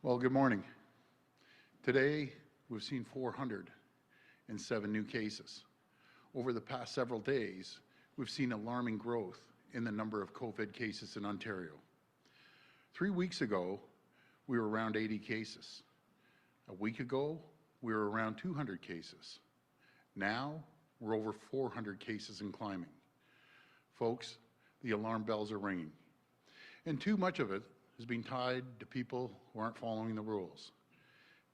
Well, good morning. Today, we've seen 407 new cases. Over the past several days, we've seen alarming growth in the number of COVID cases in Ontario. 3 weeks ago, we were around 80 cases. A week ago, we were around 200 cases. Now, we're over 400 cases and climbing. Folks, the alarm bells are ringing. And too much of it has been tied to people who aren't following the rules.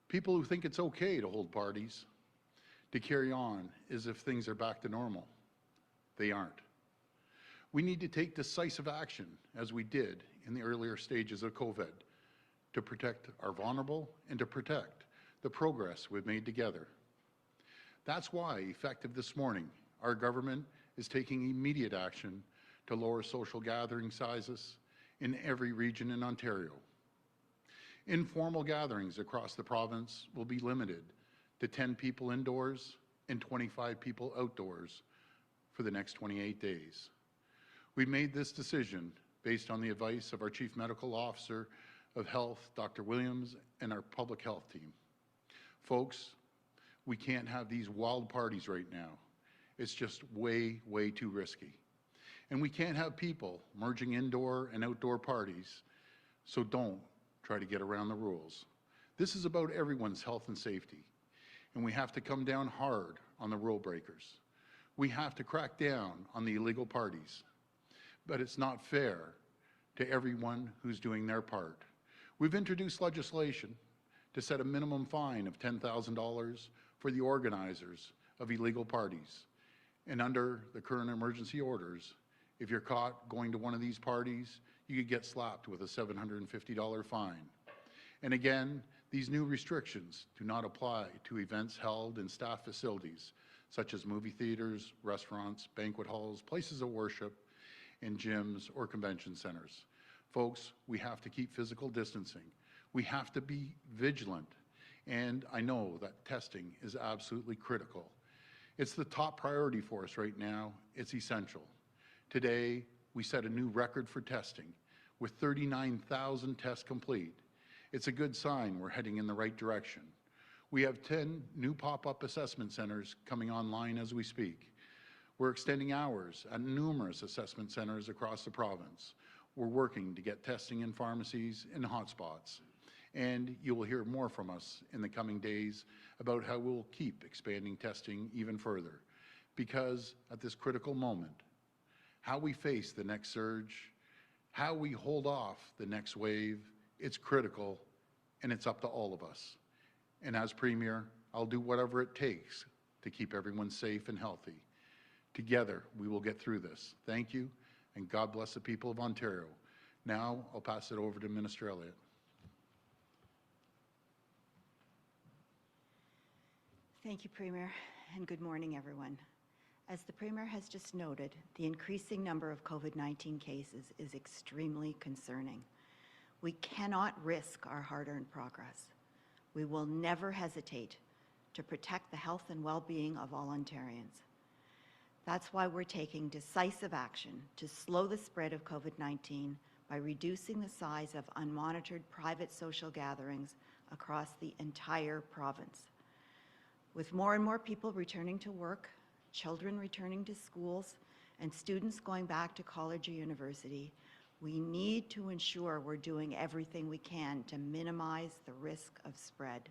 People who think it's okay to hold parties, to carry on as if things are back to normal. They aren't. We need to take decisive action, as we did in the earlier stages of COVID, to protect our vulnerable and to protect the progress we've made together. That's why, effective this morning, our government is taking immediate action to lower social gathering sizes in every region in Ontario. Informal gatherings across the province will be limited to 10 people indoors and 25 people outdoors for the next 28 days. We made this decision based on the advice of our Chief Medical Officer of Health, Dr. Williams, and our public health team. Folks, we can't have these wild parties right now. It's just way, way too risky. And we can't have people merging indoor and outdoor parties, so don't try to get around the rules. This is about everyone's health and safety, and we have to come down hard on the rule breakers. We have to crack down on the illegal parties, but it's not fair to everyone who's doing their part. We've introduced legislation to set a minimum fine of $10,000 for the organizers of illegal parties. And under the current emergency orders, if you're caught going to one of these parties, you could get slapped with a $750 fine. And again, these new restrictions do not apply to events held in staff facilities, such as movie theaters, restaurants, banquet halls, places of worship, and gyms or convention centers. Folks, we have to keep physical distancing. We have to be vigilant. And I know that testing is absolutely critical. It's the top priority for us right now. It's essential. Today, we set a new record for testing with 39,000 tests complete. It's a good sign we're heading in the right direction. We have 10 new pop-up assessment centers coming online as we speak. We're extending hours at numerous assessment centers across the province. We're working to get testing in pharmacies and hotspots. And you will hear more from us in the coming days about how we'll keep expanding testing even further. Because at this critical moment, how we face the next surge, how we hold off the next wave, it's critical, and it's up to all of us. And as Premier, I'll do whatever it takes to keep everyone safe and healthy. Together, we will get through this. Thank you, and God bless the people of Ontario. Now, I'll pass it over to Minister Elliott. Thank you, Premier, and good morning, everyone. As the Premier has just noted, the increasing number of COVID-19 cases is extremely concerning. We cannot risk our hard-earned progress. We will never hesitate to protect the health and well-being of all Ontarians. That's why we're taking decisive action to slow the spread of COVID-19 by reducing the size of unmonitored private social gatherings across the entire province. With more and more people returning to work, children returning to schools, and students going back to college or university, we need to ensure we're doing everything we can to minimize the risk of spread.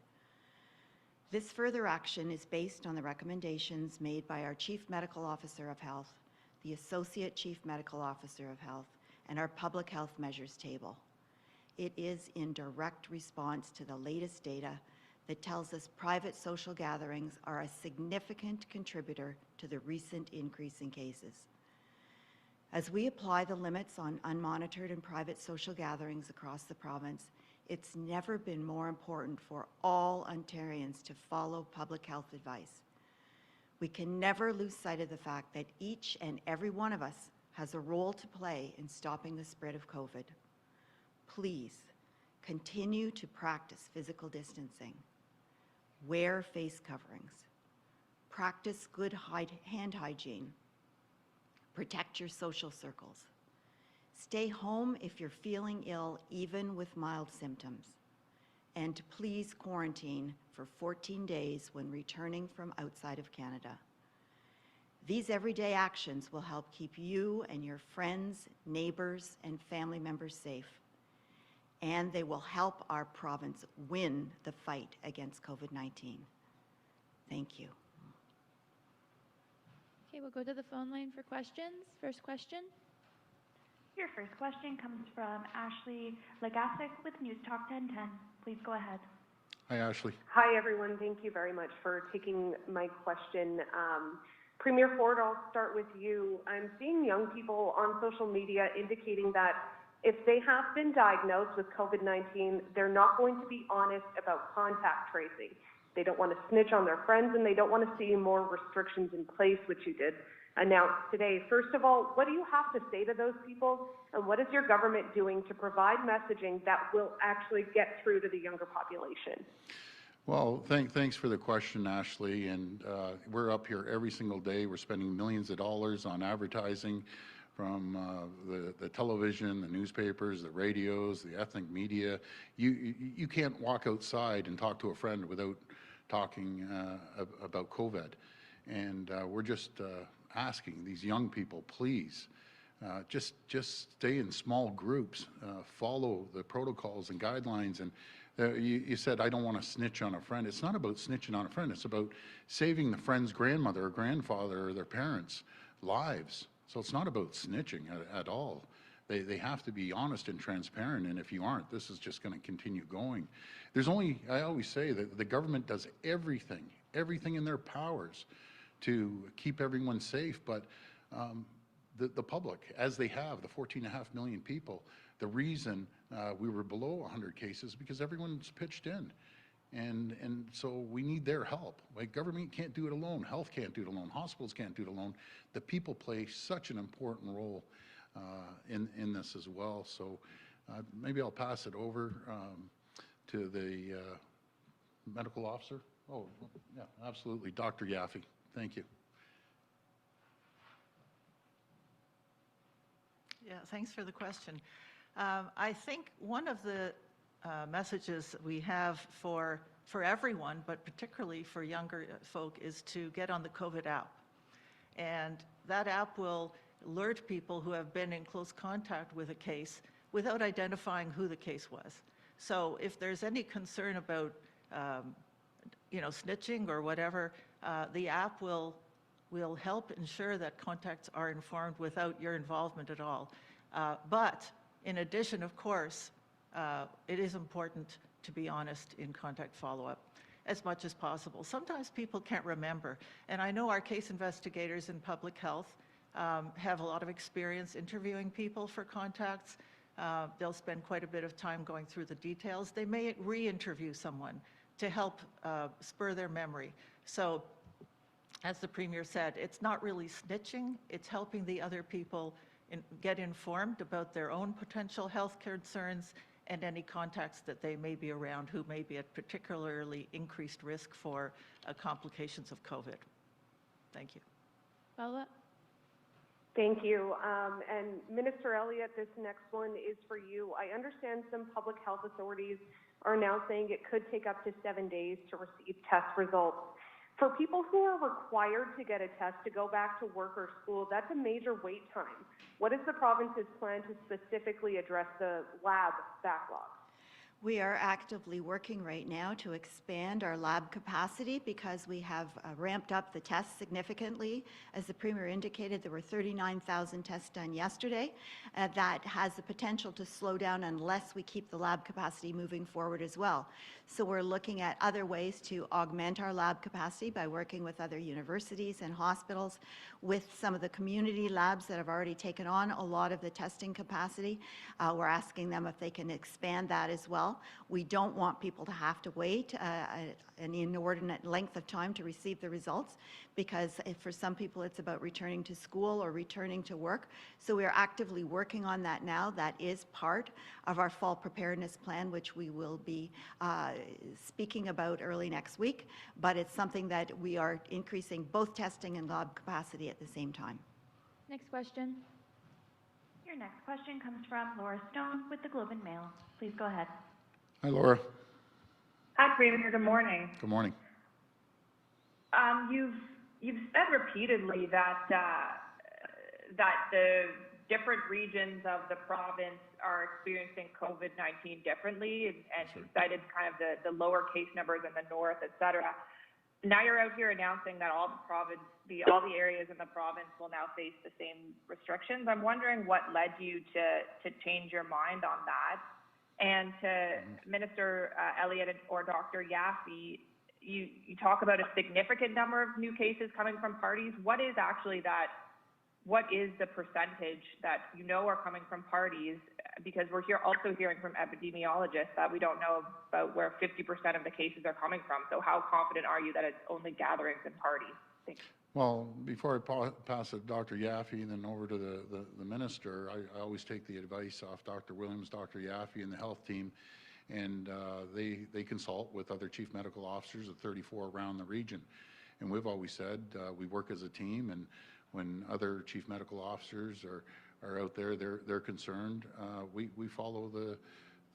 This further action is based on the recommendations made by our Chief Medical Officer of Health, the Associate Chief Medical Officer of Health, and our Public Health Measures Table. It is in direct response to the latest data that tells us private social gatherings are a significant contributor to the recent increase in cases. As we apply the limits on unmonitored and private social gatherings across the province, it's never been more important for all Ontarians to follow public health advice. We can never lose sight of the fact that each and every one of us has a role to play in stopping the spread of COVID. Please continue to practice physical distancing. Wear face coverings. Practice good hand hygiene. Protect your social circles. Stay home if you're feeling ill, even with mild symptoms. and to please quarantine for 14 days when returning from outside of Canada. These everyday actions will help keep you and your friends, neighbors, and family members safe. And they will help our province win the fight against COVID-19. Thank you. Okay, we'll go to the phone line for questions. First question. Your first question comes from Ashley Legasic with News Talk 1010. Please go ahead. Hi, Ashley. Hi, everyone. Thank you very much for taking my question. Premier Ford, I'll start with you. I'm seeing young people on social media indicating that if they have been diagnosed with COVID-19, they're not going to be honest about contact tracing. They don't want to snitch on their friends, and they don't want to see more restrictions in place, which you did announce today. First of all, what do you have to say to those people, and what is your government doing to provide messaging that will actually get through to the younger population? Well, thanks for the question, Ashley. And we're up here every single day. We're spending millions of dollars on advertising from the television, the newspapers, the radios, the ethnic media. You can't walk outside and talk to a friend without talking about COVID. And we're just asking these young people, please, just stay in small groups, follow the protocols and guidelines. And you said, I don't want to snitch on a friend. It's not about snitching on a friend. It's about saving the friend's grandmother or grandfather or their parents' lives. So it's not about snitching at all. They have to be honest and transparent, and if you aren't, this is just going to continue going. I always say that the government does everything in their powers to keep everyone safe, but the public, as they have, the 14.5 million people, the reason we were below 100 cases is because everyone's pitched in. And so we need their help. Like, government can't do it alone. Health can't do it alone. Hospitals can't do it alone. The people play such an important role in this as well. So maybe I'll pass it over to the medical officer. Oh, yeah, absolutely. Dr. Yaffe. Thank you. Yeah, thanks for the question. I think one of the messages we have for everyone, but particularly for younger folk, is to get on the COVID app. And that app will alert people who have been in close contact with a case without identifying who the case was. So if there's any concern about snitching or whatever, the app will help ensure that contacts are informed without your involvement at all. But in addition, of course, it is important to be honest in contact follow-up as much as possible. Sometimes people can't remember, and I know our case investigators in public health have a lot of experience interviewing people for contacts. They'll spend quite a bit of time going through the details. They may re-interview someone to help spur their memory. So, as the Premier said, it's not really snitching, it's helping the other people get informed about their own potential health concerns and any contacts that they may be around who may be at particularly increased risk for complications of COVID. Thank you. Follow-up? Thank you. And Minister Elliott, this next one is for you. I understand some public health authorities are now saying it could take up to 7 days to receive test results. For people who are required to get a test to go back to work or school, that's a major wait time. What is the province's plan to specifically address the lab backlog? We are actively working right now to expand our lab capacity because we have ramped up the tests significantly. As the Premier indicated, there were 39,000 tests done yesterday. That has the potential to slow down unless we keep the lab capacity moving forward as well. So we're looking at other ways to augment our lab capacity by working with other universities and hospitals, with some of the community labs that have already taken on a lot of the testing capacity. We're asking them if they can expand that as well. We don't want people to have to wait an inordinate length of time to receive the results, because for some people it's about returning to school or returning to work. So we are actively working on that now. That is part of our fall preparedness plan, which we will be speaking about early next week. But it's something that we are increasing both testing and lab capacity at the same time. Next question. Your next question comes from Laura Stone with the Globe and Mail. Please go ahead. Hi, Laura. Hi, Premier. Good morning. Good morning. You've said repeatedly that the different regions of the province are experiencing COVID-19 differently, and you cited kind of the lower case numbers in the north, et cetera. Now you're out here announcing that all the areas in the province will now face the same restrictions. I'm wondering what led you to change your mind on that. And to Minister Elliott or Dr. Yaffe, you talk about a significant number of new cases coming from parties. What is actually that? What is the percentage that you know are coming from parties? Because we're also hearing from epidemiologists that we don't know about where 50% of the cases are coming from. So how confident are you that it's only gatherings and parties? Thanks. Well, before I pass it to Dr. Yaffe and then over to the minister, I always take the advice off Dr. Williams, Dr. Yaffe, and the health team, and they consult with other chief medical officers of 34 around the region. And we've always said we work as a team, and when other chief medical officers are out there, they're concerned, we follow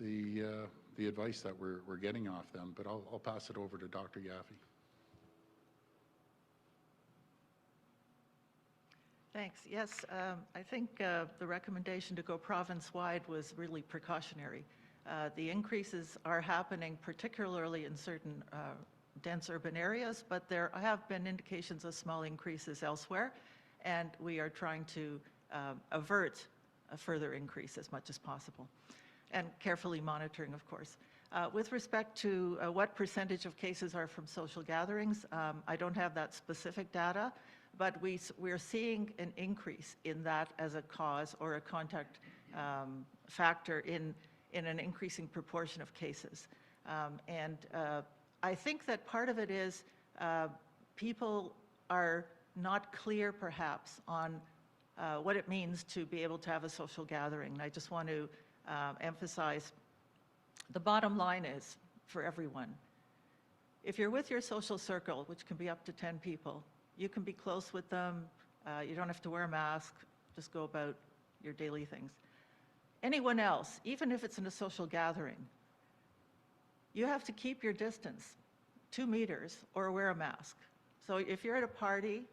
the advice that we're getting off them. But I'll pass it over to Dr. Yaffe. Thanks. Yes, I think the recommendation to go province-wide was really precautionary. The increases are happening particularly in certain dense urban areas, but there have been indications of small increases elsewhere, and we are trying to avert a further increase as much as possible, and carefully monitoring, of course. With respect to what percentage of cases are from social gatherings, I don't have that specific data, but we're seeing an increase in that as a cause or a contact factor in an increasing proportion of cases. And I think that part of it is people are not clear perhaps on what it means to be able to have a social gathering. And I just want to emphasize the bottom line is for everyone. If you're with your social circle, which can be up to 10 people, you can be close with them. You don't have to wear a mask. Just go about your daily things. Anyone else, even if it's in a social gathering, you have to keep your distance, 2 meters, or wear a mask. So if you're at a party,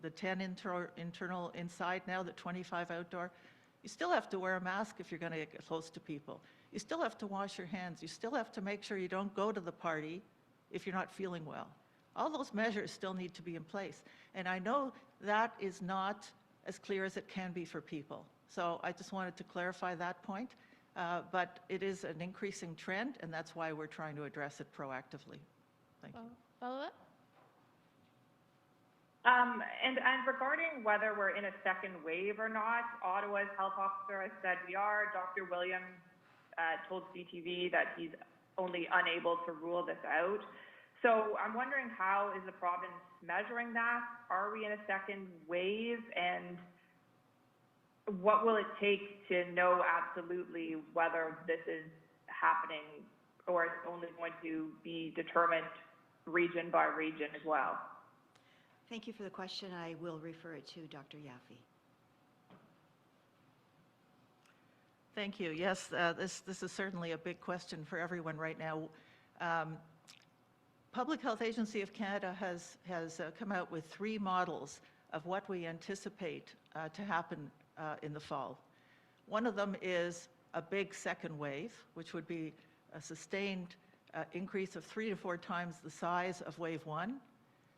the 10 internal inside now, the 25 outdoor, you still have to wear a mask if you're going to get close to people. You still have to wash your hands. You still have to make sure you don't go to the party if you're not feeling well. All those measures still need to be in place. And I know that is not as clear as it can be for people. So I just wanted to clarify that point. But it is an increasing trend, and that's why we're trying to address it proactively. Thank you. Follow-up? And regarding whether we're in a second wave or not, Ottawa's health officer has said we are. Dr. Williams told CTV that he's only unable to rule this out. So I'm wondering, how is the province measuring that? Are we in a second wave? And what will it take to know absolutely whether this is happening, or it's only going to be determined region by region as well? Thank you for the question. I will refer it to Dr. Yaffe. Thank you. Yes, this is certainly a big question for everyone right now. Public Health Agency of Canada has come out with 3 models of what we anticipate to happen in the fall. One of them is a big second wave, which would be a sustained increase of 3 to 4 times the size of wave 1.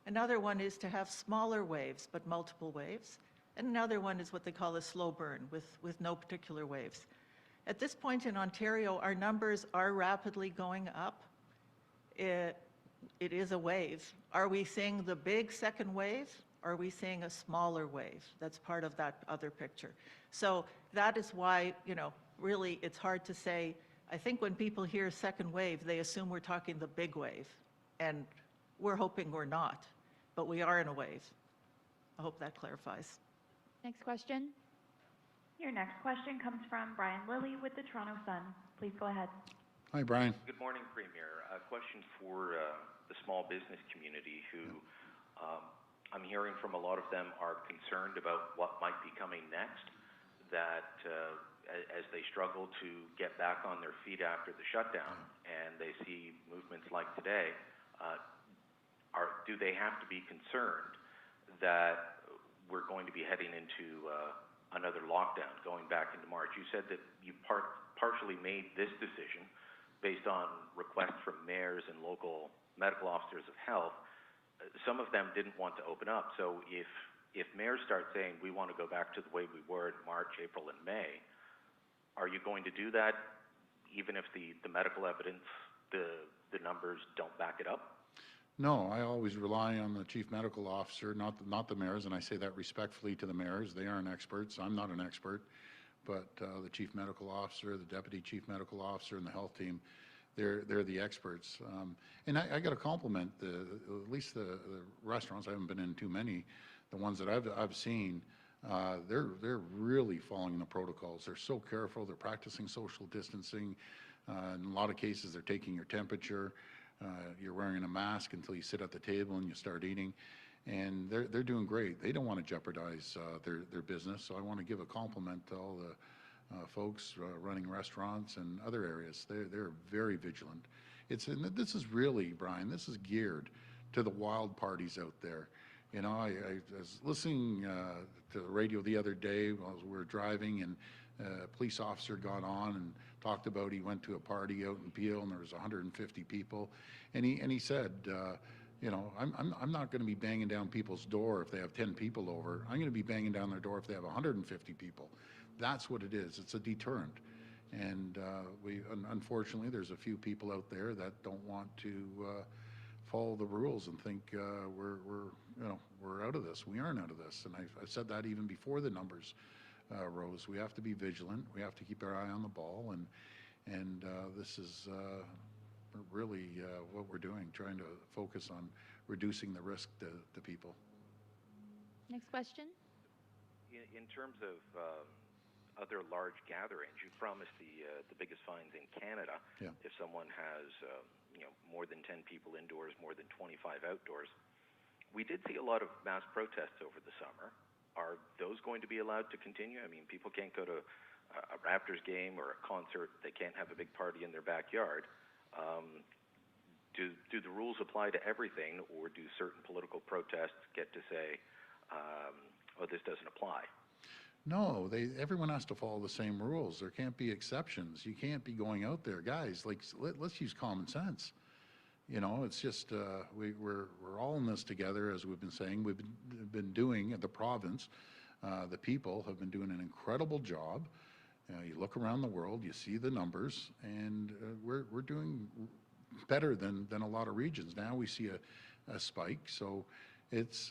Another one is to have smaller waves, but multiple waves. And another one is what they call a slow burn, with no particular waves. At this point in Ontario, our numbers are rapidly going up. It is a wave. Are we seeing the big second wave? Or are we seeing a smaller wave? That's part of that other picture. So that is why, really it's hard to say. I think when people hear second wave, they assume we're talking the big wave. And we're hoping we're not, but we are in a wave. I hope that clarifies. Next question. Your next question comes from Brian Lilly with the Toronto Sun. Please go ahead. Hi, Brian. Good morning, Premier. A question for the small business community who I'm hearing from a lot of them are concerned about what might be coming next. that as they struggle to get back on their feet after the shutdown and they see movements like today, do they have to be concerned that we're going to be heading into another lockdown going back into March? You said that you partially made this decision based on requests from mayors and local medical officers of health. Some of them didn't want to open up. So if mayors start saying we want to go back to the way we were in March, April, and May, are you going to do that even if the medical evidence, the numbers don't back it up? No, I always rely on the chief medical officer, not the mayors, and I say that respectfully to the mayors. They aren't experts. I'm not an expert, but the chief medical officer, the deputy chief medical officer, and the health team, they're the experts. And I got to compliment at least the restaurants. I haven't been in too many. The ones that I've seen, they're really following the protocols. They're so careful. They're practicing social distancing. In a lot of cases, they're taking your temperature. You're wearing a mask until you sit at the table and you start eating, and they're doing great. They don't want to jeopardize their business, so I want to give a compliment to all the folks running restaurants and other areas. They're very vigilant. This is really, Brian, this is geared to the wild parties out there. You know, I was listening to the radio the other day while we were driving, and a police officer got on and talked about he went to a party out in Peel and there was 150 people, and he said, you know, I'm not going to be banging down people's door if they have 10 people over. I'm going to be banging down their door if they have 150 people. That's what it is. It's a deterrent, and unfortunately there's a few people out there that don't want to follow the rules and think we're out of this. We aren't out of this, and I said that even before the numbers rose. We have to be vigilant. We have to keep our eye on the ball, and this is really what we're doing, trying to focus on reducing the risk to people. Next question. In terms of other large gatherings, you promised the biggest fines in Canada if someone has more than 10 people indoors, more than 25 outdoors. We did see a lot of mass protests over the summer. Are those going to be allowed to continue? I mean, people can't go to a Raptors game or a concert. They can't have a big party in their backyard. Do the rules apply to everything, or do certain political protests get to say, oh, this doesn't apply? No, everyone has to follow the same rules. There can't be exceptions. You can't be going out there, guys. Like, let's use common sense. You know, it's just we're all in this together, as we've been saying. We've been doing at the province. The people have been doing an incredible job. You look around the world, you see the numbers, and we're doing better than a lot of regions. Now we see a spike, so it's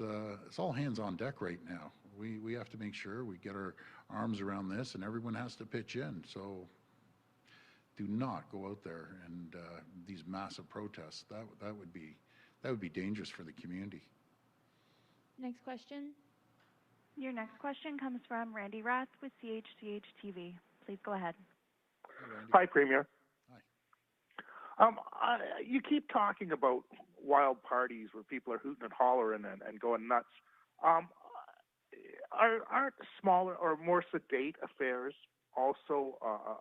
all hands on deck right now. We have to make sure we get our arms around this, and everyone has to pitch in. So do not go out there and these massive protests. That would be dangerous for the community. Next question. Your next question comes from Randy Rath with CHCH TV. Please go ahead. Hi, Premier. Hi. You keep talking about wild parties where people are hooting and hollering and going nuts. Aren't smaller or more sedate affairs also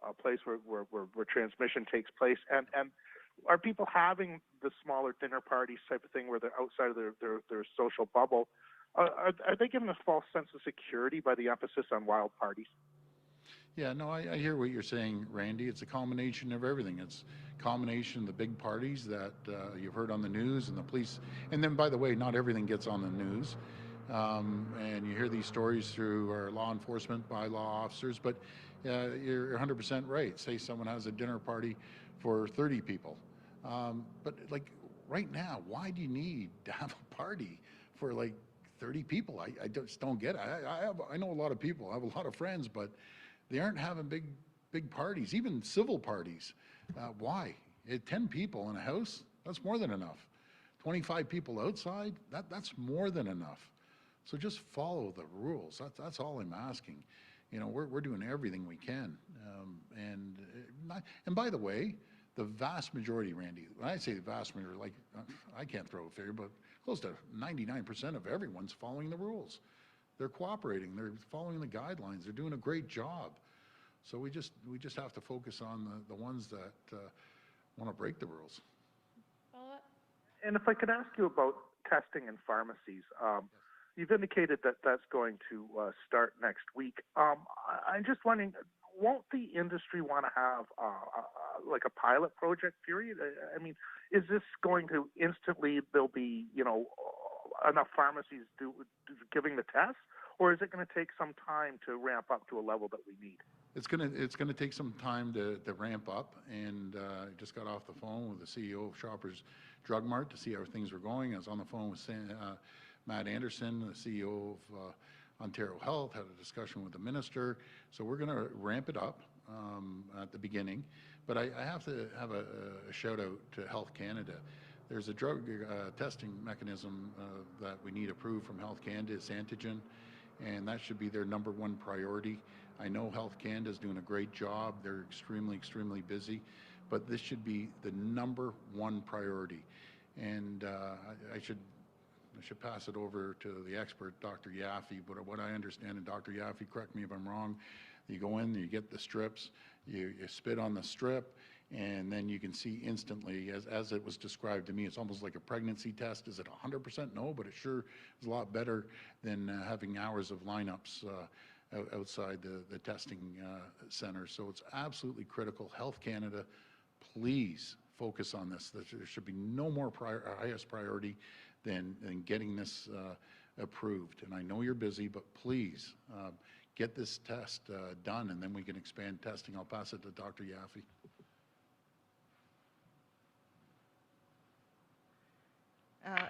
a place where transmission takes place? And are people having the smaller dinner parties type of thing where they're outside of their social bubble? Are they given a false sense of security by the emphasis on wild parties? Yeah, no, I hear what you're saying, Randy. It's a combination of everything. It's a combination of the big parties that you've heard on the news and the police. And then, by the way, not everything gets on the news. And you hear these stories through our law enforcement bylaw officers, but you're 100% right. Say someone has a dinner party for 30 people. But like right now, why do you need to have a party for like 30 people? I just don't get it. I know a lot of people, I have a lot of friends, but they aren't having big parties, even civil parties. Why? 10 people in a house, that's more than enough. 25 people outside, that's more than enough. So just follow the rules. That's all I'm asking. You know, we're doing everything we can. And by the way, the vast majority, Randy, when I say the vast majority, like I can't throw a figure, but close to 99% of everyone's following the rules. They're cooperating. They're following the guidelines. They're doing a great job. So we just have to focus on the ones that want to break the rules. Follow-up? And if I could ask you about testing in pharmacies, you've indicated that that's going to start next week. I'm just wondering, won't the industry want to have like a pilot project period? I mean, is this going to instantly, there'll be, enough pharmacies giving the tests, or is it going to take some time to ramp up to a level that we need? It's gonna take some time to ramp up, and I just got off the phone with the CEO of Shoppers Drug Mart to see how things were going. I was on the phone with Matt Anderson, the CEO of Ontario Health, had a discussion with the minister. So we're gonna ramp it up at the beginning. But I have to have a shout out to Health Canada. There's a drug testing mechanism that we need approved from Health Canada, it's antigen, and that should be their #1 priority. I know Health Canada is doing a great job. They're extremely, extremely busy, but this should be the #1 priority. And I should pass it over to the expert, Dr. Yaffe, but what I understand, and Dr. Yaffe, correct me if I'm wrong, you go in, you get the strips, you spit on the strip, and then you can see instantly, as it was described to me, it's almost like a pregnancy test. Is it 100%? No, but it sure is a lot better than having hours of lineups outside the testing center. So it's absolutely critical. Health Canada, please focus on this. There should be no more highest priority than getting this approved. And I know you're busy, but please get this test done, and then we can expand testing. I'll pass it to Dr. Yaffe.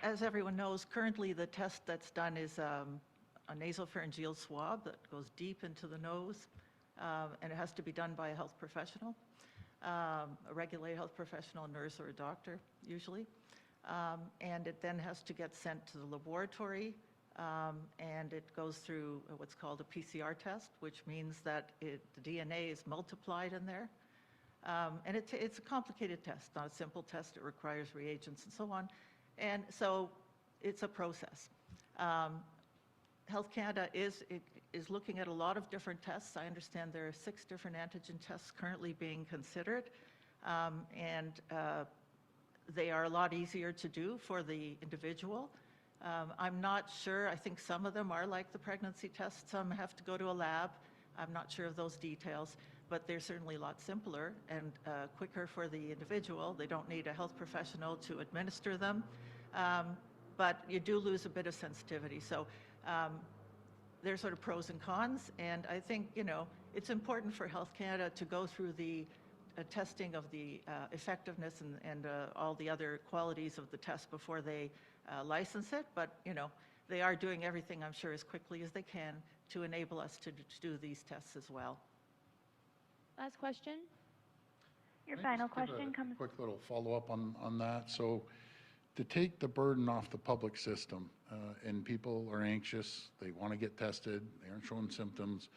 As everyone knows, currently the test that's done is a nasopharyngeal swab that goes deep into the nose, and it has to be done by a health professional, a regulated health professional, a nurse or a doctor usually. And it then has to get sent to the laboratory, and it goes through what's called a PCR test, which means that the DNA is multiplied in there. And it's a complicated test, not a simple test. It requires reagents and so on. And so it's a process. Health Canada is looking at a lot of different tests. I understand there are 6 different antigen tests currently being considered, and they are a lot easier to do for the individual. I'm not sure. I think some of them are like the pregnancy test. Some have to go to a lab. I'm not sure of those details, but they're certainly a lot simpler and quicker for the individual. They don't need a health professional to administer them, but you do lose a bit of sensitivity. So there's sort of pros and cons, and I think, it's important for Health Canada to go through the testing of the effectiveness and all the other qualities of the test before they license it, but, they are doing everything, I'm sure, as quickly as they can to enable us to do these tests as well. Last question? Your Can I final just give question comes. a quick little follow-up on that. So to take the burden off the public system, and people are anxious, they want to get tested, they aren't showing symptoms,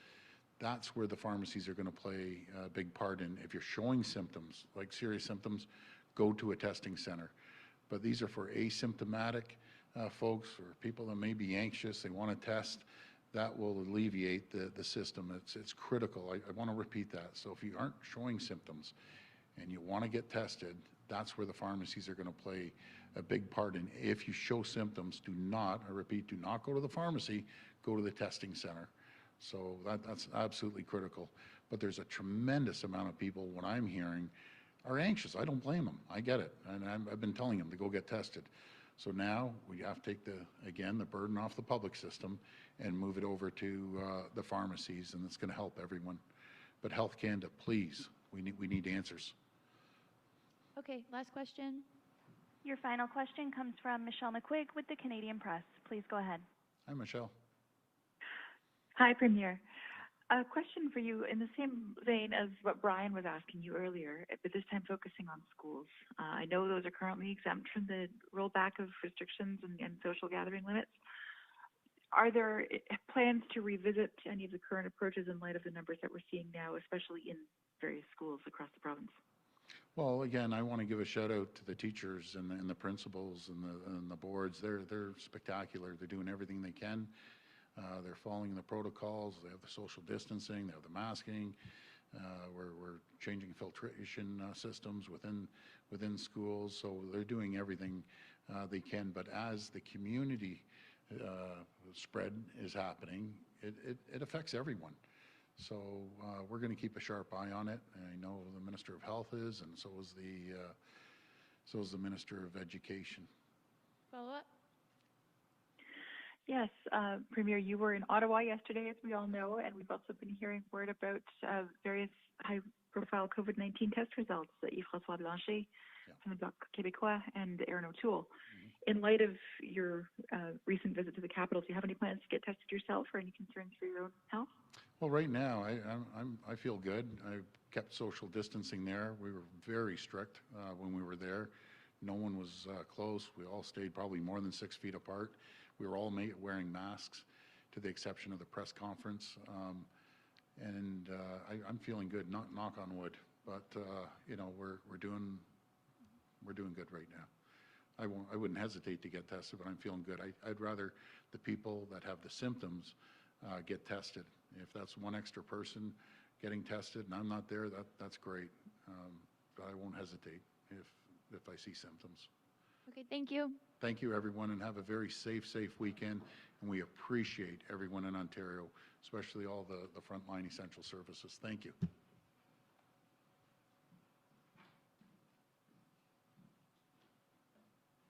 that's where the pharmacies are going to play a big part in. If you're showing symptoms, like serious symptoms, go to a testing center. But these are for asymptomatic folks, or people that may be anxious, they want to test. That will alleviate the system. It's critical. I want to repeat that. So if you aren't showing symptoms and you want to get tested, that's where the pharmacies are going to play a big part in. If you show symptoms, do not go to the pharmacy, go to the testing center. So that's absolutely critical. But there's a tremendous amount of people, what I'm hearing, are anxious. I don't blame them. I get it. And I've been telling them to go get tested. So now we have to take the burden off the public system and move it over to the pharmacies, and it's going to help everyone. But Health Canada, please, we need answers. Okay, last question. Your final question comes from Michelle McQuigg with the Canadian Press. Please go ahead. Hi, Michelle. Hi, Premier. A question for you in the same vein as what Brian was asking you earlier, but this time focusing on schools. I know those are currently exempt from the rollback of restrictions and social gathering limits. Are there plans to revisit any of the current approaches in light of the numbers that we're seeing now, especially in various schools across the province? Well, again, I want to give a shout out to the teachers and the principals and the boards. They're spectacular. They're doing everything they can. They're following the protocols. They have the social distancing. They have the masking. We're changing filtration systems within schools. So they're doing everything they can. But as the community spread is happening, it affects everyone. So we're going to keep a sharp eye on it. I know the Minister of Health is, and so is the Minister of Education. Follow up? Yes, Premier, you were in Ottawa yesterday, as we all know, and we've also been hearing word about various high-profile COVID-19 test results. Yves-François Blanchet from the Bloc Québécois and Aaron O'Toole. In light of your recent visit to the capital, do you have any plans to get tested yourself or any concerns for your own health? Well, right now, I feel good. I kept social distancing there. We were very strict when we were there. No one was close. We all stayed probably more than 6 feet apart. We were all wearing masks, to the exception of the press conference. I'm feeling good. Knock on wood. But you know, we're doing good right now. I wouldn't hesitate to get tested, but I'm feeling good. I'd rather the people that have the symptoms get tested. If that's one extra person getting tested and I'm not there, that's great. But I won't hesitate if I see symptoms. Okay, thank you. Thank you, everyone, and have a very safe weekend. And we appreciate everyone in Ontario, especially all the frontline essential services. Thank you.